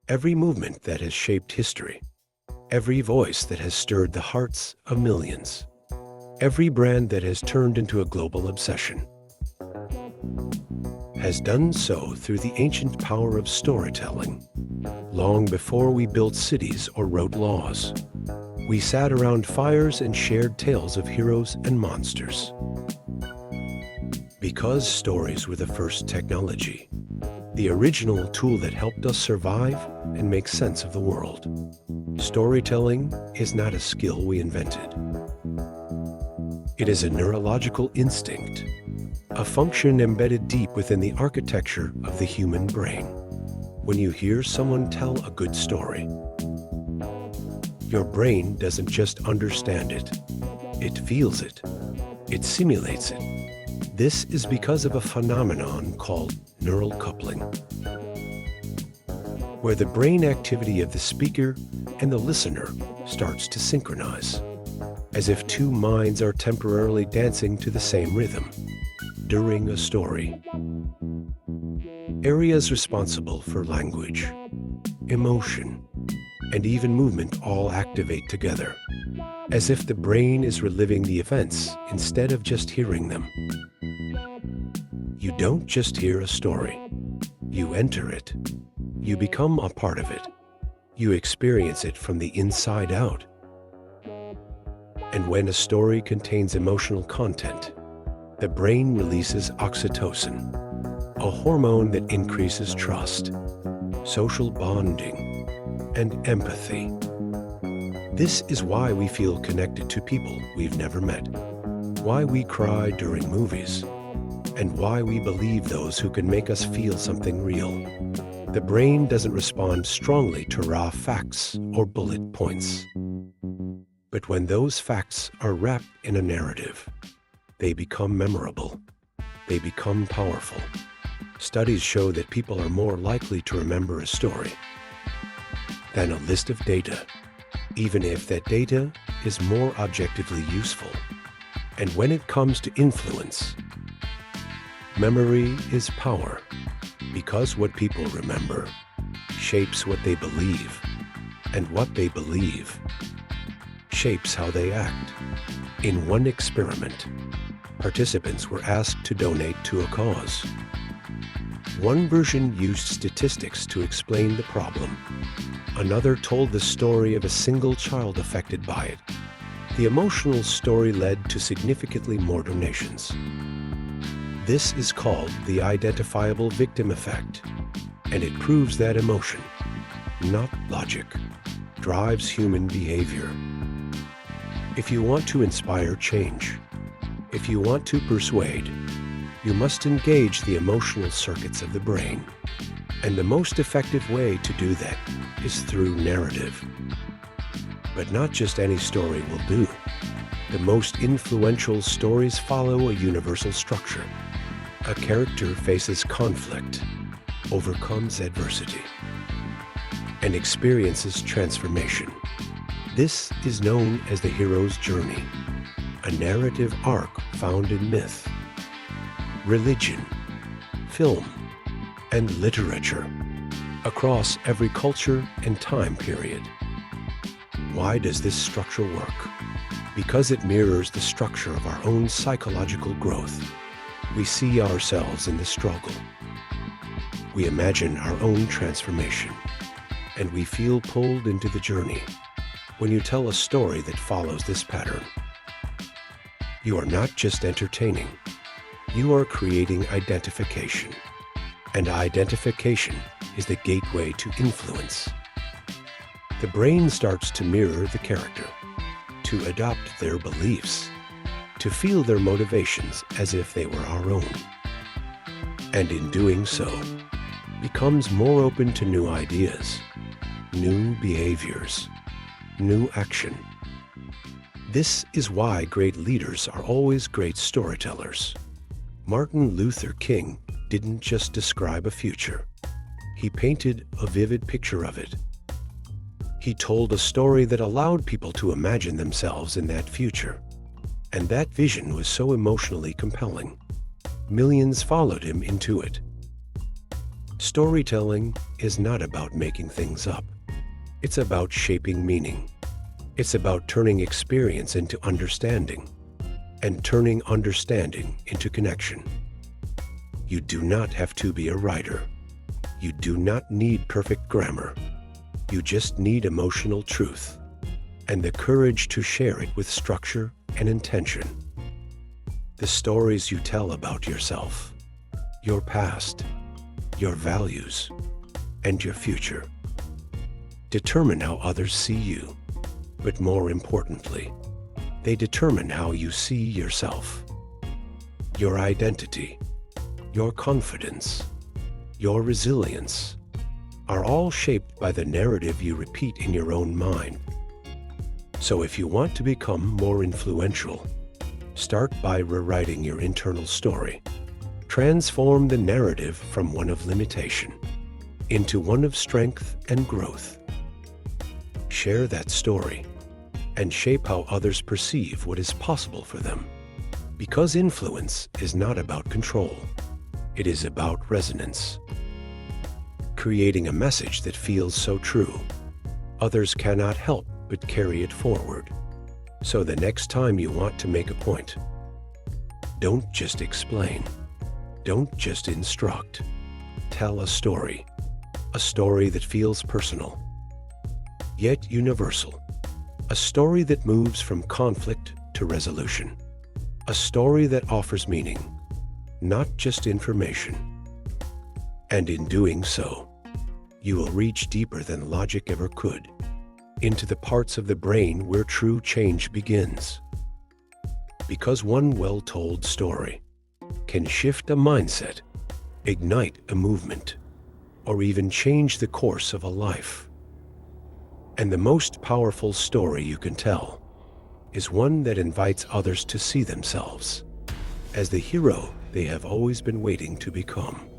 every movement that has shaped history, every voice that has stirred the hearts of millions, every brand that has turned into a global obsession, has done so through the ancient power of storytelling. Long before we built cities or wrote laws, we sat around fires and shared tales of heroes and monsters. Because stories were the first technology, the original tool that helped us survive and make sense of the world. Storytelling is not a skill we invented. It is a neurological instinct, a function embedded deep within the architecture of the human brain. When you hear someone tell a good story, your brain doesn't just understand it, it feels it, it simulates it. This is because of a phenomenon called neural coupling, where the brain activity of the speaker and the listener starts to synchronize, as if two minds are temporarily dancing to the same rhythm. During a story, areas responsible for language, emotion, and even movement all activate together, as if the brain is reliving the events instead of just hearing them. You don't just hear a story, you enter it. You become a part of it. You experience it from the inside out. And when a story contains emotional content, the brain releases oxytocin, a hormone that increases trust, social bonding, and empathy. This is why we feel connected to people we've never met, why we cry during movies, and why we believe those who can make us feel something real. The brain doesn't respond strongly to raw facts or bullet points. But when those facts are wrapped in a narrative, they become memorable. They become powerful. Studies show that people are more likely to remember a story than a list of data, even if that data is more objectively useful. And when it comes to influence, memory is power, because what people remember shapes what they believe, and what they believe shapes how they act. In one experiment, participants were asked to donate to a cause. One version used statistics to explain the problem. Another told the story of a single child affected by it. The emotional story led to significantly more donations. This is called the identifiable victim effect, and it proves that emotion, not logic, drives human behavior. If you want to inspire change, if you want to persuade, you must engage the emotional circuits of the brain. And the most effective way to do that is through narrative. But not just any story will do. The most influential stories follow a universal structure. A character faces conflict, overcomes adversity, and experiences transformation. This is known as the hero's journey, a narrative arc found in myth, religion, film, and literature, across every culture and time period. Why does this structure work? Because it mirrors the structure of our own psychological growth. We see ourselves in the struggle. We imagine our own transformation, and we feel pulled into the journey. When you tell a story that follows this pattern, you are not just entertaining, you are creating identification. And identification is the gateway to influence. The brain starts to mirror the character, to adopt their beliefs, to feel their motivations as if they were our own. And in doing so, becomes more open to new ideas, new behaviors, new action. This is why great leaders are always great storytellers. Martin Luther King didn't just describe a future. He painted a vivid picture of it. He told a story that allowed people to imagine themselves in that future. And that vision was so emotionally compelling. Millions followed him into it. Storytelling is not about making things up. It's about shaping meaning. It's about turning experience into understanding and turning understanding into connection. You do not have to be a writer. You do not need perfect grammar. You just need emotional truth and the courage to share it with structure and intention. The stories you tell about yourself, your past, your values, and your future determine how others see you, but more importantly, they determine how you see yourself. Your identity, your confidence, your resilience are all shaped by the narrative you repeat in your own mind. So if you want to become more influential, start by rewriting your internal story. Transform the narrative from one of limitation into one of strength and growth. Share that story and shape how others perceive what is possible for them. Because influence is not about control. It is about resonance. Creating a message that feels so true, others cannot help but carry it forward. So the next time you want to make a point, don't just explain. Don't just instruct. Tell a story that feels personal, yet universal. A story that moves from conflict to resolution. A story that offers meaning, not just information. And in doing so, you will reach deeper than logic ever could, into the parts of the brain where true change begins. Because one well-told story can shift a mindset, ignite a movement, or even change the course of a life. And the most powerful story you can tell is one that invites others to see themselves as the hero they have always been waiting to become.